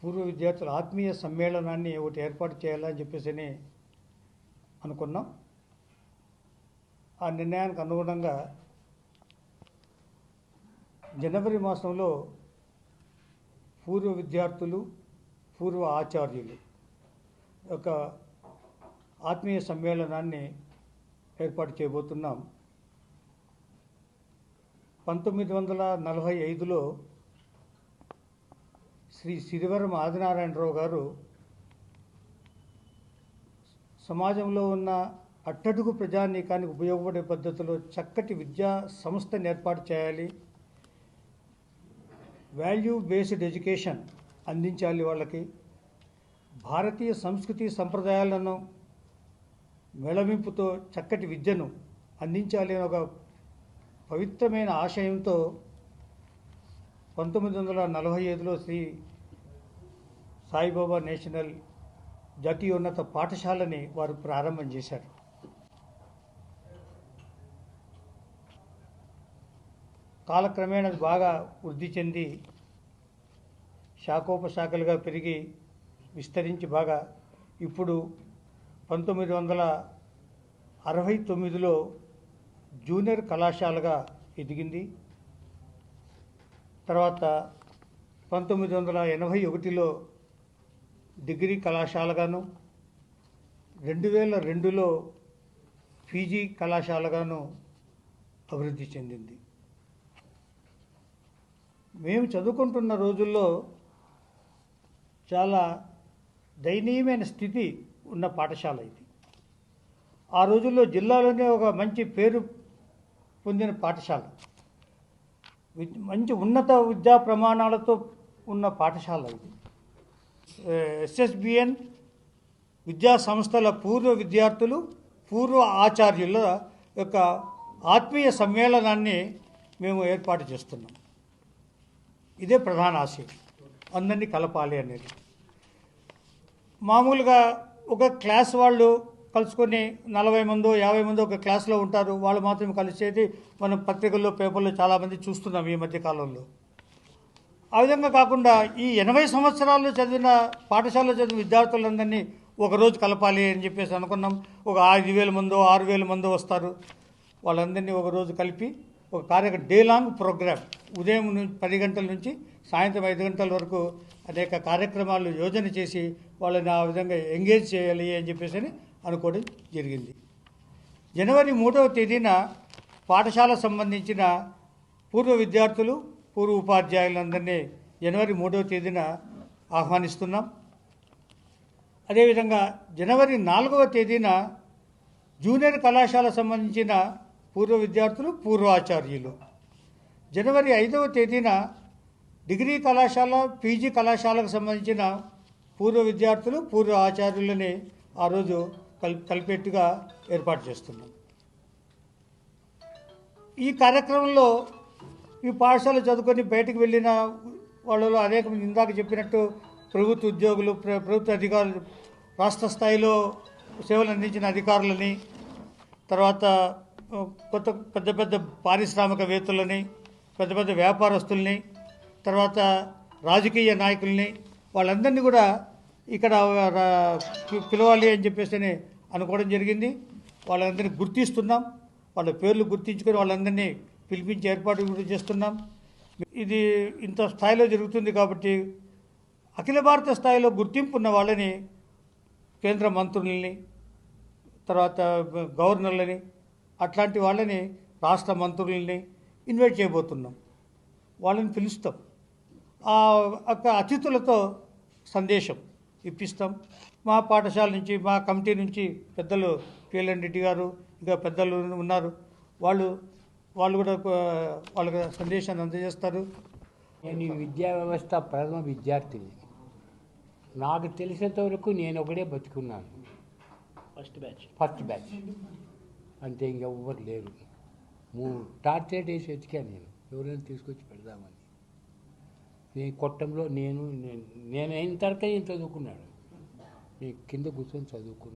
పూర్వ విద్యార్థుల ఆత్మీయ సమ్మేళనాన్ని ఒకటి ఏర్పాటు చేయాలని చెప్పేసి అనుకున్నాం. ఆ నిర్ణయానికి అనుగుణంగా జనవరి మాసంలో పూర్వ విద్యార్థులు, పూర్వ ఆచార్యులు ఒక ఆత్మీయ సమ్మేళనాన్ని ఏర్పాటు చేయబోతున్నాం. 1945లో శ్రీ సిరివరం ఆదినారాయణరావు గారు సమాజంలో ఉన్న అట్టడుగు ప్రజానీకానికి ఉపయోగపడే పద్ధతిలో చక్కటి విద్యా సంస్థను ఏర్పాటు చేయాలి, వాల్యూ బేస్డ్ ఎడ్యుకేషన్ అందించాలి, వాళ్ళకి భారతీయ సంస్కృతి సంప్రదాయాలను మేళవింపుతో చక్కటి విద్యను అందించాలి అనే ఒక పవిత్రమైన ఆశయంతో 1945లో శ్రీ సాయిబాబా నేషనల్ జాతీయోన్నత పాఠశాలని వారు ప్రారంభం చేశారు. కాలక్రమేణా అది బాగా వృద్ధి చెంది శాఖోపశాఖలుగా పెరిగి విస్తరించి బాగా ఇప్పుడు 1969లో జూనియర్ కళాశాలగా ఎదిగింది. తర్వాత 1981లో డిగ్రీ కళాశాలగాను, 2002లో పీజీ కళాశాలగాను అభివృద్ధి చెందింది. మేము చదువుకుంటున్న రోజుల్లో చాలా దయనీయమైన స్థితి ఉన్న పాఠశాల ఇది. ఆ రోజుల్లో జిల్లాలోనే ఒక మంచి పేరు పొందిన పాఠశాల, మంచి ఉన్నత విద్యా ప్రమాణాలతో ఉన్న పాఠశాల ఇది. ఎస్ఎస్బిఎన్ విద్యా సంస్థల పూర్వ విద్యార్థులు, పూర్వ ఆచార్యుల యొక్క ఆత్మీయ సమ్మేళనాన్ని మేము ఏర్పాటు చేస్తున్నాం. ఇదే ప్రధాన ఆశయం, అందరినీ కలపాలి అనేది. మామూలుగా ఒక క్లాస్ వాళ్ళు కలుసుకొని 40 మందో 50 మందో ఒక క్లాస్లో ఉంటారు, వాళ్ళు మాత్రం కలిసేది మనం పత్రికల్లో పేపర్లో చాలామంది చూస్తున్నాం ఈ మధ్యకాలంలో. ఆ విధంగా కాకుండా ఈ 80 సంవత్సరాలు చదివిన పాఠశాలలో చదివిన విద్యార్థులందరినీ ఒకరోజు కలపాలి అని చెప్పేసి అనుకున్నాం. ఒక 5,000 మందో 6,000 మందో వస్తారు. వాళ్ళందరినీ ఒకరోజు కలిపి ఒక డే లాంగ్ ప్రోగ్రామ్, ఉదయం 10 గంటల నుంచి సాయంత్రం 5 గంటల వరకు అనేక కార్యక్రమాలు యోజన చేసి వాళ్ళని ఆ విధంగా ఎంగేజ్ చేయాలి అని చెప్పేసి అనుకోవడం జరిగింది. జనవరి 3వ తేదీన పాఠశాల సంబంధించిన పూర్వ విద్యార్థులు, పూర్వ ఉపాధ్యాయులందరినీ జనవరి 3వ తేదీన ఆహ్వానిస్తున్నాం. అదేవిధంగా జనవరి 4వ తేదీన జూనియర్ కళాశాల సంబంధించిన పూర్వ విద్యార్థులు, పూర్వ ఆచార్యులు. జనవరి 5వ తేదీన డిగ్రీ కళాశాల, పీజీ కళాశాలకు సంబంధించిన పూర్వ విద్యార్థులు, పూర్వ ఆచార్యులని ఆ రోజు కలిపేట్టుగా ఏర్పాటు చేస్తున్నాం. ఈ కార్యక్రమంలో ఈ పాఠశాల చదువుకొని బయటకు వెళ్ళిన వాళ్ళలో అనేక మంది ఇందాక చెప్పినట్టు ప్రభుత్వ ఉద్యోగులు, ప్రభుత్వ అధికారులు, రాష్ట్ర స్థాయిలో సేవలు అందించిన అధికారులని, తర్వాత పెద్ద పెద్ద పారిశ్రామికవేత్తలని, పెద్ద పెద్ద వ్యాపారస్తుల్ని, తర్వాత రాజకీయ నాయకుల్ని, వాళ్ళందరినీ కూడా ఇక్కడ పిలవాలి అని చెప్పేసి అనుకోవడం జరిగింది. వాళ్ళందరినీ గుర్తిస్తున్నాం, వాళ్ళ పేర్లు గుర్తించుకొని వాళ్ళందరినీ పిలిపించి ఏర్పాటు కూడా చేస్తున్నాం. ఇది ఇంత స్థాయిలో జరుగుతుంది కాబట్టి అఖిల భారత స్థాయిలో గుర్తింపు ఉన్న వాళ్ళని, కేంద్ర మంత్రులని, తర్వాత గవర్నర్లని, అట్లాంటి వాళ్ళని, రాష్ట్ర మంత్రులని ఇన్వైట్ చేయబోతున్నాం. వాళ్ళని పిలుస్తాం. ఆ అతిథులతో సందేశం ఇప్పిస్తాం. మా పాఠశాల నుంచి, మా కమిటీ నుంచి పెద్దలు పిఎల్ఎన్ రెడ్డి గారు, ఇంకా పెద్దలు ఉన్నారు, వాళ్ళు కూడా వాళ్ళకి సందేశాన్ని అందజేస్తారు. నేను ఈ విద్యా వ్యవస్థ ప్రథమ విద్యార్థిని. నాకు తెలిసినంత వరకు నేను ఒకడే బతుకున్నాను, ఫస్ట్ బ్యాచ్ అంతే, ఇంకెవ్వరు లేరు. టార్చర్ వేసి వెతికాను నేను, ఎవరైనా తీసుకొచ్చి పెడదామని. నేను కొట్టంలో నేను అయిన తర్వాత నేను చదువుకున్నాను. నేను కింద కూర్చొని చదువుకున్నాను.